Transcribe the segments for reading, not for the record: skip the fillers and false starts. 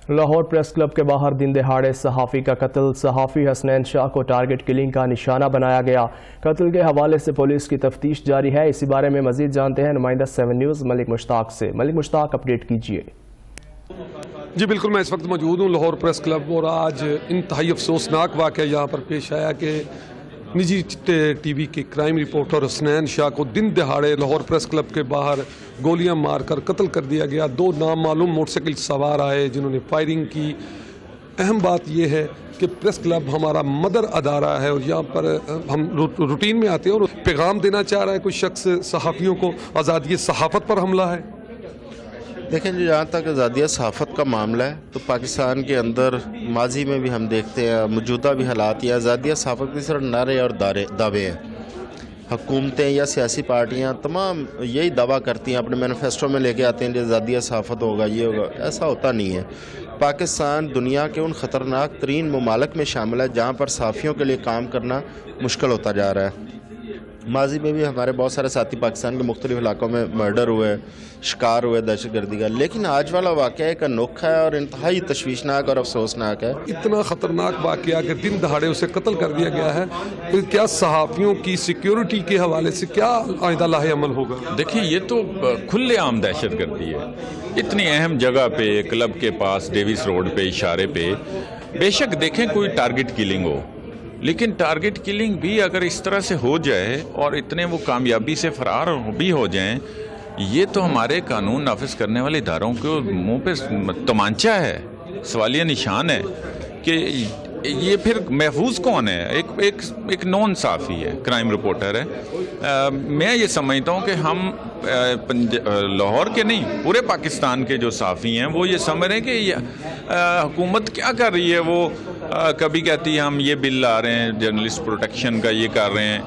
Lahore press club کے باہر دن دہاڑے صحافی کا قتل، صحافی حسنین شاہ کو ٹارگٹ کلنگ کا نشانہ بنایا گیا۔ قتل کے حوالے سے پولیس کی تفتیش جاری ہے۔ اسی بارے میں مزید جانتے ہیں نمائندہ 7 نیوز ملک مشتاق سے۔ ملک مشتاق، اپڈیٹ کیجیے۔ جی بالکل، میں اس وقت موجود ہوں لاہور پریس کلب، اور آج انتہائی افسوسناک واقعہ یہاں پر پیش آیا کہ نجی ٹی وی کے کرائم رپورٹر حسنین شاہ کو دن دہاڑے لاہور پریس کلب کے باہر گولیاں مار کر قتل کر دیا گیا۔ 2 نامعلوم موٹر سائیکل سوار آئے جنہوں نے فائرنگ کی۔ اہم بات یہ ہے کہ پریس کلب ہمارا مدر ادارہ ہے، اور یہاں پر ہم روٹین میں آتے ہیں، اور پیغام دینا چاہ رہا ہے کوئی شخص صحافیوں کو آزادی صحافت پر حملہ ہے۔ دیکھیں جی، جہاں تک آزادی صحافت کا معاملہ ہے تو پاکستان کے اندر ماضی میں بھی ہم دیکھتے ہیں، موجودہ بھی حالات یہ آزادی صحافت کی صرف نعرے اور دعوے ہیں۔ حکومتیں یا سیاسی پارٹیاں تمام یہی دعویٰ کرتی ہیں، اپنے مینیفیسٹو میں لے کے آتے ہیں کہ آزادی صحافت ہوگا، یہ ہوگا۔ ایسا ہوتا نہیں ہے۔ پاکستان دنیا کے ان خطرناک ترین ممالک میں شامل ہے جہاں پر صحافیوں کے لیے کام کرنا مشکل ہوتا جا رہا ہے۔ ماضی میں بھی ہمارے بہت سارے ساتھی پاکستان کے مختلف علاقوں میں مرڈر ہوئے، شکار ہوئے دہشت گردی کا، لیکن آج والا واقعہ ایک انوکھا ہے اور انتہائی تشویشناک اور افسوسناک ہے۔ اتنا خطرناک واقعہ کہ دن دہاڑے اسے قتل کر دیا گیا ہے، کیا صحافیوں کی سیکیورٹی کے حوالے سے کیا آئندہ لاہ عمل ہوگا؟ دیکھیں، یہ تو کھلے عام دہشت گردی ہے۔ اتنی اہم جگہ پہ، کلب کے پاس ڈیوس روڈ پہ، اشارے پہ، بے شک دیکھیں کوئی ٹارگٹ کلنگ ہو، لیکن ٹارگٹ کلنگ بھی اگر اس طرح سے ہو جائے اور اتنے وہ کامیابی سے فرار بھی ہو جائیں، یہ تو ہمارے قانون نافذ کرنے والے اداروں کے منہ پہ تمانچہ ہے، سوالیہ نشان ہے کہ یہ پھر محفوظ کون ہے؟ ایک نون صحافی ہے، کرائم رپورٹر ہے۔ میں یہ سمجھتا ہوں کہ ہم لاہور کے نہیں، پورے پاکستان کے جو صحافی ہیں وہ یہ سمجھ رہے ہیں کہ حکومت کیا کر رہی ہے۔ وہ کبھی کہتی ہے ہم یہ بل لا رہے ہیں، جرنلسٹ پروٹیکشن کا یہ کر رہے ہیں،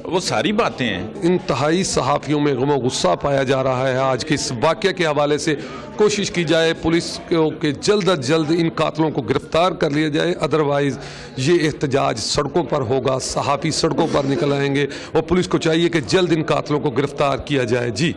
وہ ساری باتیں ہیں۔ انتہائی صحافیوں میں غم و غصہ پایا جا رہا ہے۔ آج کے اس واقعے کے حوالے سے کوشش کی جائے پولیس کو کہ جلد از جلد ان قاتلوں کو گرفتار کر لیا جائے، ادروائز یہ احتجاج سڑکوں پر ہوگا، صحافی سڑکوں پر نکل آئیں گے، اور پولیس کو چاہیے کہ جلد ان قاتلوں کو گرفتار کیا جائے۔ جی